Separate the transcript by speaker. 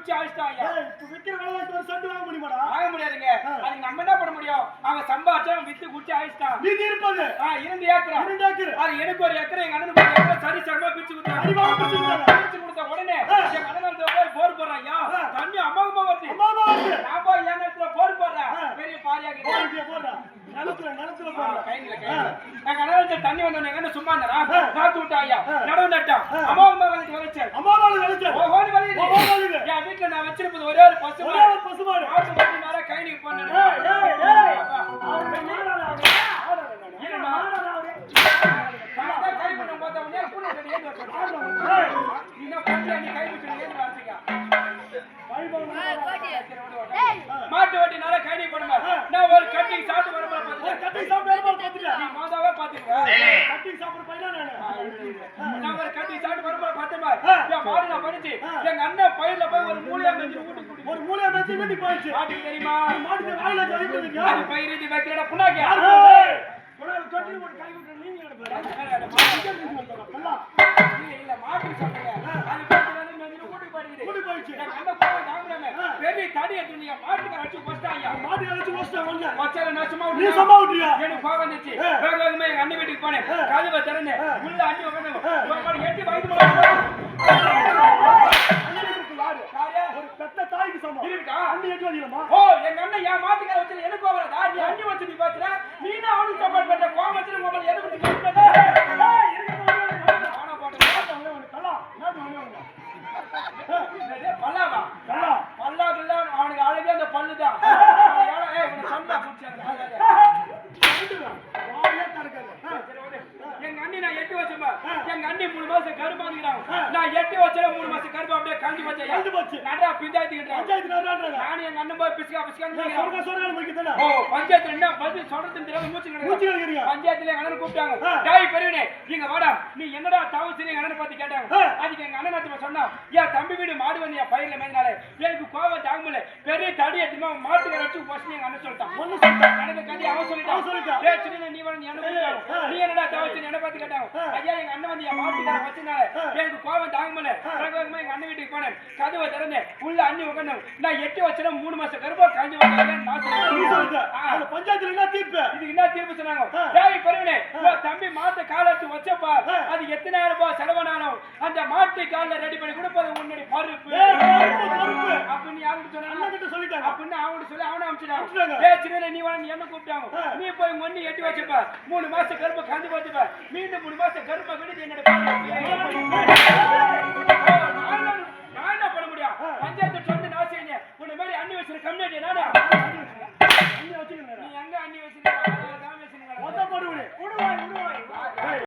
Speaker 1: குச்சி ஆயிட்டாங்க.
Speaker 2: விக்கிற வேலைக்கு ஒரு சட்டு வாங்க முடியுமாடா?
Speaker 1: வாங்க முடியாதுங்க. அது நம்ம என்ன பண்ண முடியும்? அவன் சம்பாதிச்சா வித்து குச்சி ஆயிட்டான்.
Speaker 2: நீ இருப்பது
Speaker 1: 2 ஏக்கரா.
Speaker 2: 2 ஏக்கர்.
Speaker 1: அது எனக்கு ஒரு ஏக்கர், எங்க அண்ணனுக்கு ஒரு ஏக்கர் சரி சமமா பிரிச்சு கொடுத்தாங்க. பிரிச்சு கொடுத்த உடனே எங்க அண்ணன் போய் போர் போடுறான். ஐயா தண்ணி அம்மாவுமா வருது. நான் போய் என் நேரத்துல போர் போடுறேன். பெரிய பாரியா
Speaker 2: போடுறா. நிலத்துல போடுறா.
Speaker 1: எங்க அண்ணன் தண்ணி வந்தோடனே எங்க சும்மா இருந்தா நாத்து விட்டா. ஐயா நடவு நட்டான். அம்மாவுமா விளைச்சல். ஓஹோன்னு விளையுது. என் வீட்டுல நான் வச்சிருப்பது ஒரே ஒரு பசுமாடு. ஆட்டு பத்தி நேரா கைனிக்கு போனேன். கை பண்ண போத உடனே கூட ஏந்து மாட்டு ஓட்டி நேரா கைனிக்கு போனேன். நான் ஒரு கட்டிங் சாப்பிட்டு வரும்போது நீ மாதாவே பாத்துக்க.
Speaker 2: கட்டிங் சாப்பிடுற பையனா
Speaker 1: நான் ஒரு கட்டிங் சாப்பிட்டு வரும்போது பார்த்தேன். என் மாடு நான் படிச்சு எங்க அண்ணன் பயிர்ல போய் ஒரு மூலையா மெஞ்சி வீட்டுக்கு
Speaker 2: ஒரு மூலையா மெஞ்சி வீட்டுக்கு போயிடுச்சு.
Speaker 1: மாட்டுக்கு தெரியுமா?
Speaker 2: மாட்டுக்கு வாயில கழிக்கிறீங்க.
Speaker 1: அது பயிர் இது வைக்கிறடா புண்ணாக்கு.
Speaker 2: தொட்டில போட்டு கை விட்டு நீங்க
Speaker 1: இல்ல மாட்டு சொல்லுங்க. அது பத்தினால மெஞ்சி வீட்டுக்கு போயிடுச்சு. எங்க அண்ணன் போய் தாங்கறானே பெரிய தடி எடுத்துங்க. மாட்டுக்கு அடிச்சு வச்சாயா.
Speaker 2: மாட்டுக்கு அடிச்சு வச்சாங்க.
Speaker 1: வச்சால நான் சும்மா
Speaker 2: நீ சும்மா விட்டுறியா?
Speaker 1: எனக்கு கோவம் வந்துச்சு. வேகமா எங்க அண்ணன் வீட்டுக்கு போனேன். கதவை திறந்தேன். உள்ள அண்ணி உட்கார்ந்து எட்டி வயித்து
Speaker 2: ஒரு பெத்த தாய்க்கு சமம்
Speaker 1: இருக்கா?
Speaker 2: அண்ணி எட்டு வதிலமா?
Speaker 1: ஓ எங்க அண்ணன் என் மாட்டுக்கார வச்சு எனக்கு கோவறதா? நீ அண்ணி வச்சு நீ பாத்துற. நீ தான் அவனுக்கு சப்போர்ட் பண்ற. கோவம் வச்சு மொபைல் எதை பத்தி கேட்கற? ஆனா போட்டு
Speaker 2: கல்லா
Speaker 1: பல்லாவா? பல்லாக்குல அவனுக்கு அழகே அந்த பல்லுதான். சொன்னா எங்க அண்ணி நான் எட்டி வச்சேன். எங்க அண்ணி 3 மாசம் கருப்பு வாங்கிக்கிறாங்க. நான் எட்டி வச்சேன் 3 மாசம் கருப்பு அப்படியே கஞ்சி வச்சேன். நடா பஞ்சாயத்து நான் எங்க அண்ணன் போய் பிஸ்கா ஓ பஞ்சாயத்து என்ன பதில் சொல்றது தெரியாம மூச்சு பஞ்சாயத்துல எங்க அண்ணன் கூப்பிட்டாங்க. டாய் பெரியனே நீங்க வாடா. நீ என்னடா தவறு எங்க அண்ணன் பார்த்து கேட்டாங்க. அதுக்கு எங்க அண்ணன் நாத்து சொன்னா ஏன் தம்பி வீடு மாடு வந்து என் பயிரில் மேய்னாலே எனக்கு கோவம் தாங்க முடியல. பெரிய தடி எடுத்துமா மாட்டுக்கு வச்சு பசங்க எங்க அண்ணன் சொல்லிட்டான். எனக்கு கதி அவன் சொல்லிட்டான். நீ வந்து என்ன நீ என்னடா தவறு என்ன பார்த்து கேட்டாங்க. ஐயா எங்க அண்ணன் வந்து என் மாட்டுக்கார வச்சுனால எனக்கு கோவம் தாங்க முடியல. வேகமா எங்க அண்ணன் வீட்டுக்கு போனேன். கதவை திறந்தேன். உள்ள அண்ணி உட்காந்து நான் எட்டி வச்சேன் 3 மாசம் கருப்பா காஞ்சி வச்சேன்.
Speaker 2: பஞ்சாயத்துல என்ன தீர்ப்பு?
Speaker 1: இதுக்கு என்ன தீர்ப்பு சொன்னாங்க? டேய் பெரியனே தம்பி மாட்டை கால வச்சு வச்சப்பா அது எத்தனாயிரம் ரூபாய் செலவானாலும் அந்த மாட்டு கால ரெடி பண்ணி கொடுப்பது உன்னுடைய பருப்பு அப்படின்னு யாருக்கு சொன்னாங்க? அப்படின்னு அவனுக்கு சொல்லி அவனை அனுப்பிச்சிட்டாங்க. நீ வந்து என்ன கூப்பிட்டாங்க. நீ போய் ஒண்ணு எட்டி வச்சப்ப 3 மாசம் கருப்பை காஞ்சி வச்சுப்ப மீண்டும் 3 மாசம் கருப்பை விடுது என்னோட நான் என்ன பண்ண முடியும்? பஞ்சாயத்து சொந்த நான் செய்ய உன்ன மாதிரி அண்ணி வச்சிருக்க கம்யூனிட்டி நானா நீ எங்க அண்ணி வச்சிருக்க?